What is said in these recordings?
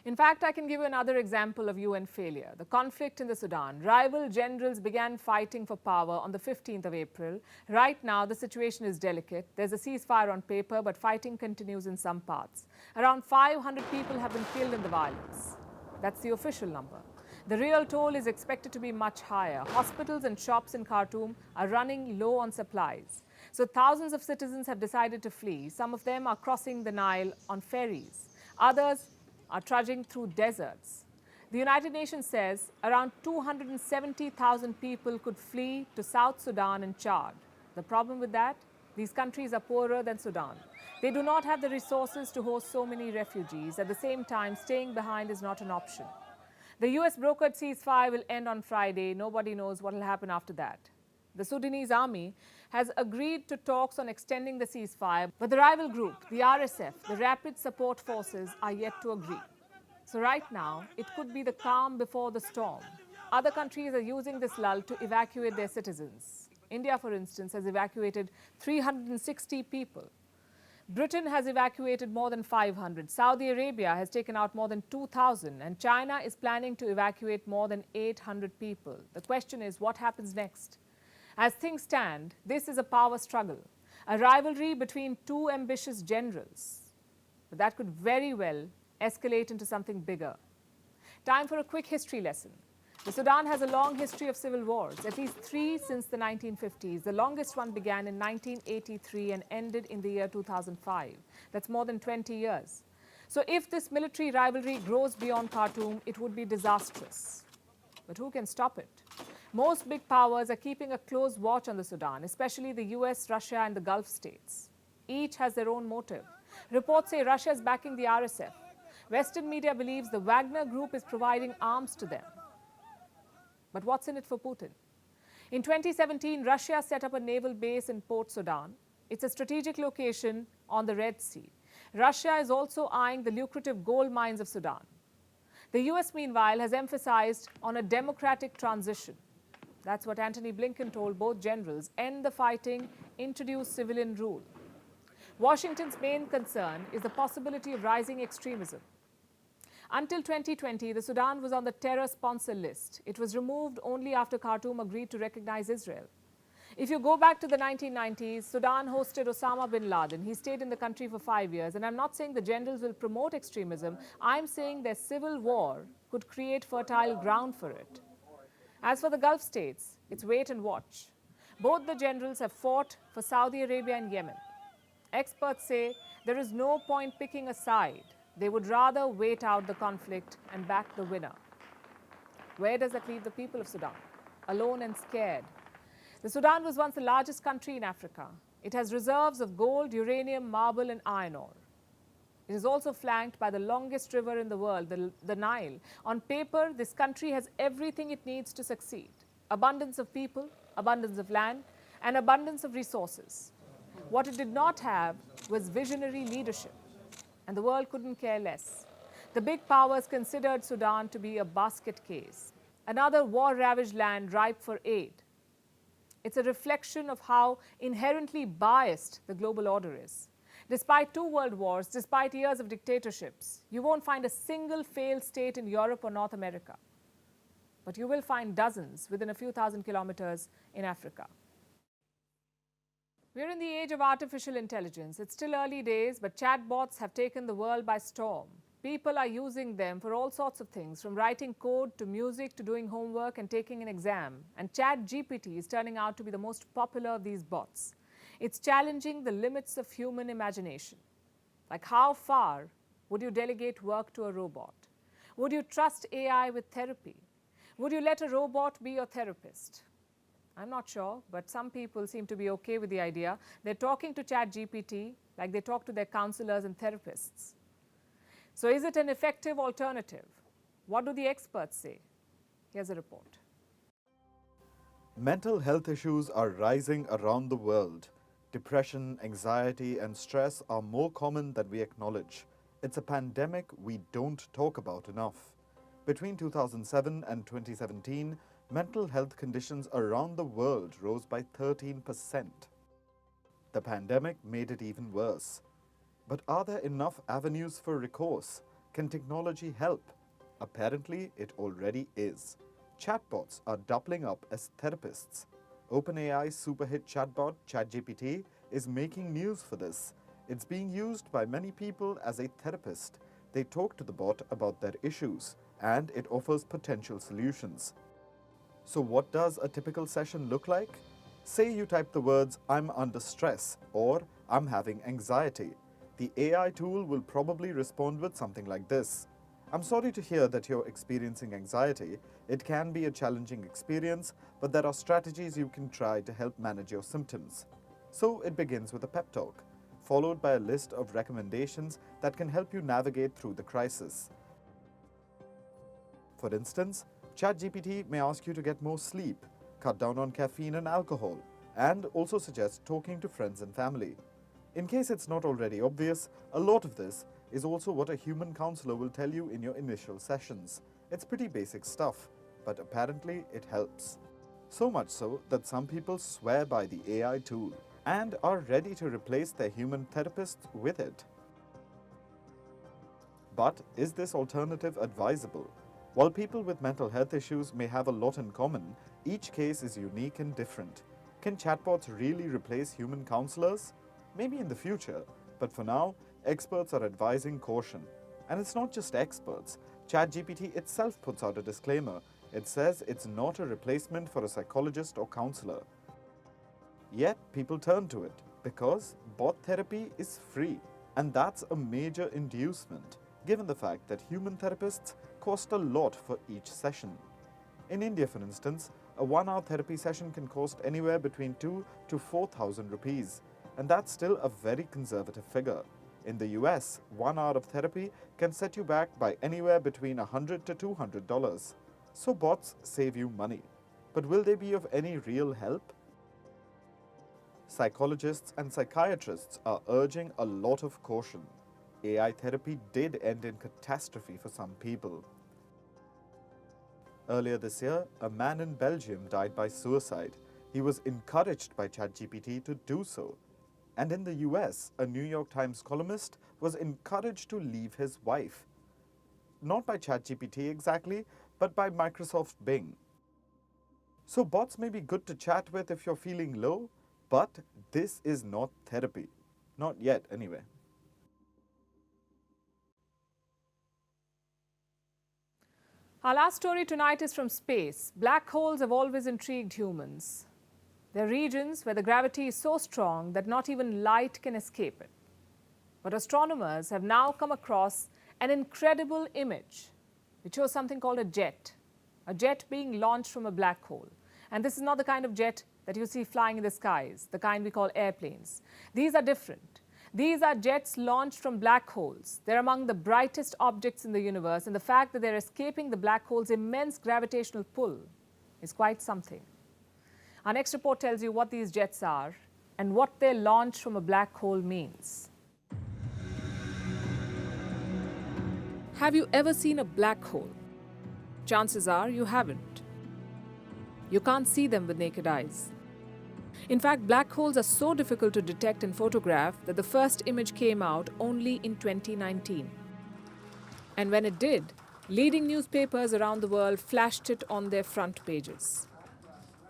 In fact, I can give you another example of UN failure. The conflict in the Sudan. Rival generals began fighting for power on the 15th of April. Right now, the situation is delicate. There's a ceasefire on paper, but fighting continues in some parts. Around 500 people have been killed in the violence. That's the official number. The real toll is expected to be much higher. Hospitals and shops in Khartoum are running low on supplies. So thousands of citizens have decided to flee. Some of them are crossing the Nile on ferries. Others are trudging through deserts. The United Nations says around 270,000 people could flee to South Sudan and Chad. The problem with that? These countries are poorer than Sudan. They do not have the resources to host so many refugees. At the same time, staying behind is not an option. The US brokered ceasefire will end on Friday. Nobody knows what will happen after that. The Sudanese army has agreed to talks on extending the ceasefire, but the rival group, the RSF, the Rapid Support Forces, are yet to agree. So right now, it could be the calm before the storm. Other countries are using this lull to evacuate their citizens. India, for instance, has evacuated 360 people. Britain has evacuated more than 500. Saudi Arabia has taken out more than 2,000. And China is planning to evacuate more than 800 people. The question is, what happens next? As things stand, this is a power struggle, a rivalry between two ambitious generals. But that could very well escalate into something bigger. Time for a quick history lesson. The Sudan has a long history of civil wars, at least 3 since the 1950s. The longest one began in 1983 and ended in the year 2005. That's more than 20 years. So if this military rivalry grows beyond Khartoum, it would be disastrous. But who can stop it? Most big powers are keeping a close watch on the Sudan, especially the US, Russia, and the Gulf states. Each has their own motive. Reports say Russia is backing the RSF. Western media believes the Wagner group is providing arms to them. But what's in it for Putin? In 2017, Russia set up a naval base in Port Sudan. It's a strategic location on the Red Sea. Russia is also eyeing the lucrative gold mines of Sudan. The US, meanwhile, has emphasized on a democratic transition. That's what Antony Blinken told both generals: end the fighting, introduce civilian rule. Washington's main concern is the possibility of rising extremism. Until 2020, the Sudan was on the terror sponsor list. It was removed only after Khartoum agreed to recognize Israel. If you go back to the 1990s, Sudan hosted Osama bin Laden. He stayed in the country for 5 years. And I'm not saying the generals will promote extremism. I'm saying their civil war could create fertile ground for it. As for the Gulf states, it's wait and watch. Both the generals have fought for Saudi Arabia and Yemen. Experts say there is no point picking a side. They would rather wait out the conflict and back the winner. Where does that leave the people of Sudan? Alone and scared. The Sudan was once the largest country in Africa. It has reserves of gold, uranium, marble, and iron ore. It is also flanked by the longest river in the world, the Nile. On paper, this country has everything it needs to succeed: abundance of people, abundance of land, and abundance of resources. What it did not have was visionary leadership. And the world couldn't care less. The big powers considered Sudan to be a basket case, another war-ravaged land ripe for aid. It's a reflection of how inherently biased the global order is. Despite 2 world wars, despite years of dictatorships, you won't find a single failed state in Europe or North America. But you will find dozens within a few thousand kilometers in Africa. We're in the age of artificial intelligence. It's still early days, but chatbots have taken the world by storm. People are using them for all sorts of things, from writing code to music to doing homework and taking an exam. And ChatGPT is turning out to be the most popular of these bots. It's challenging the limits of human imagination. Like, how far would you delegate work to a robot? Would you trust AI with therapy? Would you let a robot be your therapist? I'm not sure, but some people seem to be okay with the idea. They're talking to ChatGPT like they talk to their counselors and therapists. So is it an effective alternative? What do the experts say? Here's a report. Mental health issues are rising around the world. Depression, anxiety, and stress are more common than we acknowledge. It's a pandemic we don't talk about enough. Between 2007 and 2017, mental health conditions around the world rose by 13%. The pandemic made it even worse. But are there enough avenues for recourse? Can technology help? Apparently, it already is. Chatbots are doubling up as therapists. OpenAI's super hit chatbot, ChatGPT, is making news for this. It's being used by many people as a therapist. They talk to the bot about their issues, and it offers potential solutions. So what does a typical session look like? Say you type the words, "I'm under stress" or "I'm having anxiety." The AI tool will probably respond with something like this. "I'm sorry to hear that you're experiencing anxiety. It can be a challenging experience, but there are strategies you can try to help manage your symptoms." So it begins with a pep talk, followed by a list of recommendations that can help you navigate through the crisis. For instance, ChatGPT may ask you to get more sleep, cut down on caffeine and alcohol, and also suggest talking to friends and family. In case it's not already obvious, a lot of this is also what a human counselor will tell you in your initial sessions. It's pretty basic stuff, but apparently it helps. So much so that some people swear by the AI tool and are ready to replace their human therapists with it. But is this alternative advisable? While people with mental health issues may have a lot in common, each case is unique and different. Can chatbots really replace human counselors? Maybe in the future, but for now, experts are advising caution. And it's not just experts. ChatGPT itself puts out a disclaimer. It says it's not a replacement for a psychologist or counselor. Yet people turn to it because bot therapy is free. And that's a major inducement, given the fact that human therapists cost a lot for each session. In India, for instance, a 1-hour therapy session can cost anywhere between 2,000 to 4,000 rupees, and that's still a very conservative figure. In the US, 1 hour of therapy can set you back by anywhere between $100 to $200. So bots save you money. But will they be of any real help? Psychologists and psychiatrists are urging a lot of caution. AI therapy did end in catastrophe for some people. Earlier this year, a man in Belgium died by suicide. He was encouraged by ChatGPT to do so. And in the US, a New York Times columnist was encouraged to leave his wife. Not by ChatGPT exactly, but by Microsoft Bing. So bots may be good to chat with if you're feeling low, but this is not therapy. Not yet, anyway. Our last story tonight is from space. Black holes have always intrigued humans. They're regions where the gravity is so strong that not even light can escape it. But astronomers have now come across an incredible image which shows something called a jet being launched from a black hole. And this is not the kind of jet that you see flying in the skies, the kind we call airplanes. These are different. These are jets launched from black holes. They're among the brightest objects in the universe, and the fact that they're escaping the black hole's immense gravitational pull is quite something. Our next report tells you what these jets are and what their launch from a black hole means. Have you ever seen a black hole? Chances are you haven't. You can't see them with naked eyes. In fact, black holes are so difficult to detect and photograph that the first image came out only in 2019. And when it did, leading newspapers around the world flashed it on their front pages.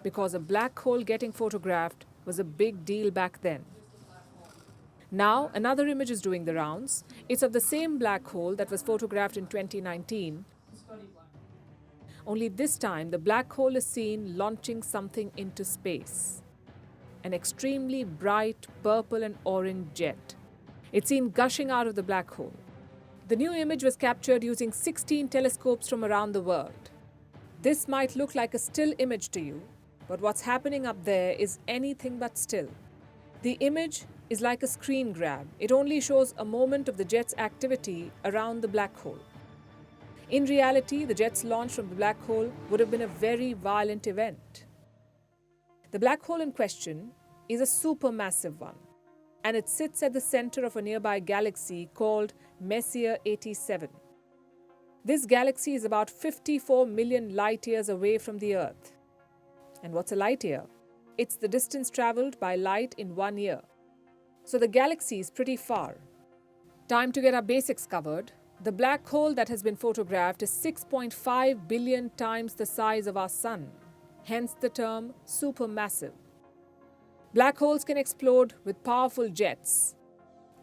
Because a black hole getting photographed was a big deal back then. Now, another image is doing the rounds. It's of the same black hole that was photographed in 2019. Only this time, the black hole is seen launching something into space. An extremely bright purple and orange jet. It's seen gushing out of the black hole. The new image was captured using 16 telescopes from around the world. This might look like a still image to you, but what's happening up there is anything but still. The image is like a screen grab. It only shows a moment of the jet's activity around the black hole. In reality, the jet's launch from the black hole would have been a very violent event. The black hole in question is a supermassive one, and it sits at the center of a nearby galaxy called Messier 87. This galaxy is about 54 million light years away from the Earth. And what's a light year? It's the distance traveled by light in 1 year. So the galaxy is pretty far. Time to get our basics covered. The black hole that has been photographed is 6.5 billion times the size of our Sun, hence the term supermassive. Black holes can explode with powerful jets,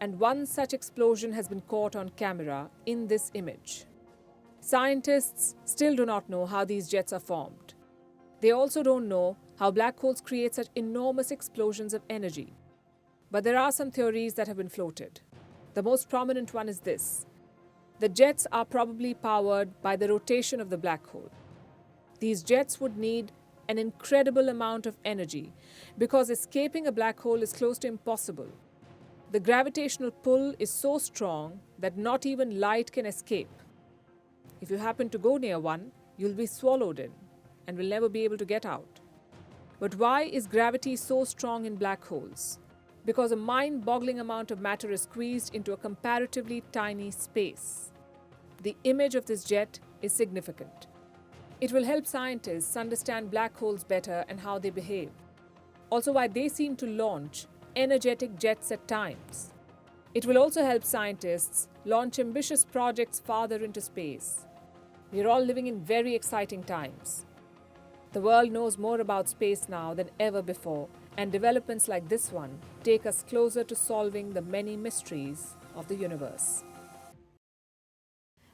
and one such explosion has been caught on camera in this image. Scientists still do not know how these jets are formed. They also don't know how black holes create such enormous explosions of energy. But there are some theories that have been floated. The most prominent one is this. The jets are probably powered by the rotation of the black hole. These jets would need an incredible amount of energy because escaping a black hole is close to impossible. The gravitational pull is so strong that not even light can escape. If you happen to go near one, you'll be swallowed in and will never be able to get out. But why is gravity so strong in black holes? Because a mind-boggling amount of matter is squeezed into a comparatively tiny space. The image of this jet is significant. It will help scientists understand black holes better and how they behave. Also, why they seem to launch energetic jets at times. It will also help scientists launch ambitious projects farther into space. We are all living in very exciting times. The world knows more about space now than ever before, and developments like this one take us closer to solving the many mysteries of the universe.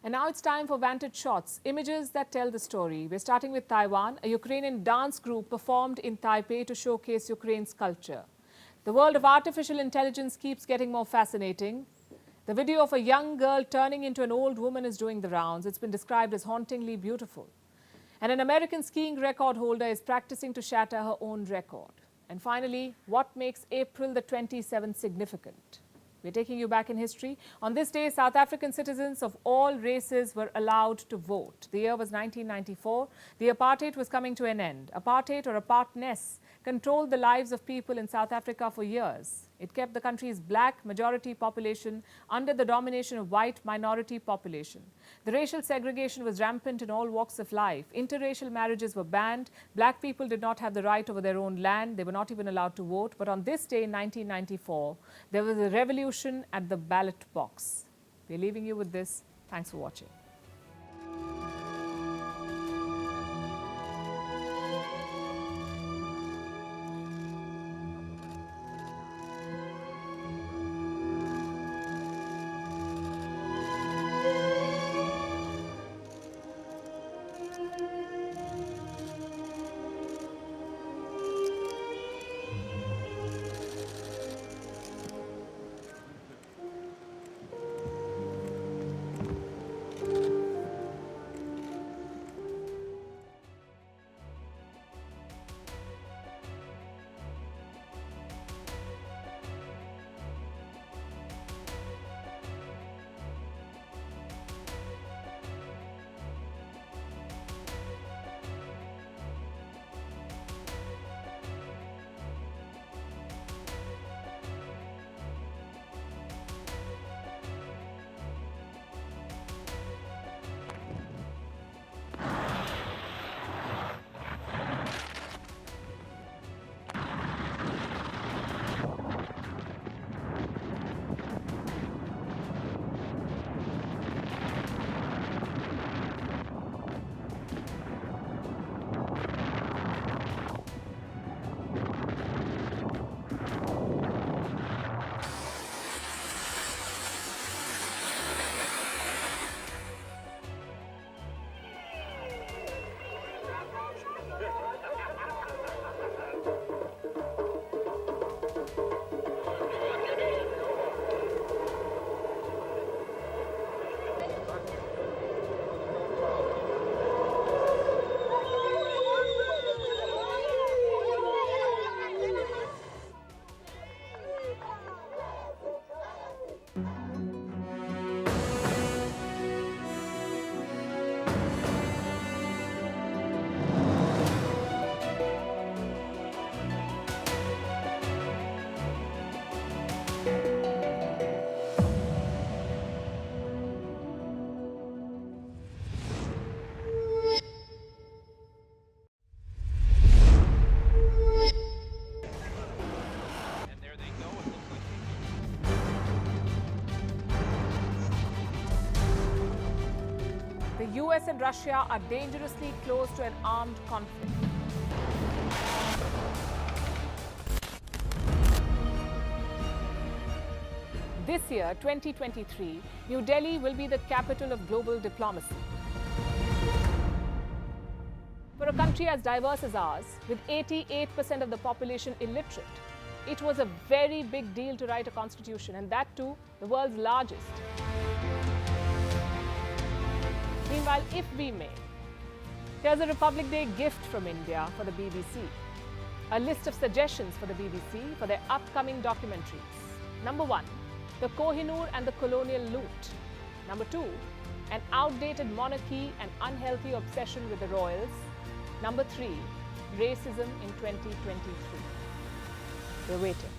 And now it's time for Vantage Shots, images that tell the story. We're starting with Taiwan. A Ukrainian dance group performed in Taipei to showcase Ukraine's culture. The world of artificial intelligence keeps getting more fascinating. The video of a young girl turning into an old woman is doing the rounds. It's been described as hauntingly beautiful. And an American skiing record holder is practicing to shatter her own record. And finally, what makes April the 27th significant? We're taking you back in history. On this day, South African citizens of all races were allowed to vote. The year was 1994. The apartheid was coming to an end. Apartheid, or apartness, controlled the lives of people in South Africa for years. It kept the country's black majority population under the domination of white minority population. The racial segregation was rampant in all walks of life. Interracial marriages were banned. Black people did not have the right over their own land. They were not even allowed to vote. But on this day in 1994, there was a revolution at the ballot box. We're leaving you with this. Thanks for watching. US and Russia are dangerously close to an armed conflict. This year, 2023, New Delhi will be the capital of global diplomacy. For a country as diverse as ours, with 88% of the population illiterate, it was a very big deal to write a constitution, and that too, the world's largest. Meanwhile, if we may, here's a Republic Day gift from India for the BBC. A list of suggestions for the BBC for their upcoming documentaries. Number 1, the Kohinoor and the colonial loot. Number 2, an outdated monarchy and unhealthy obsession with the royals. Number 3, racism in 2023. We're waiting.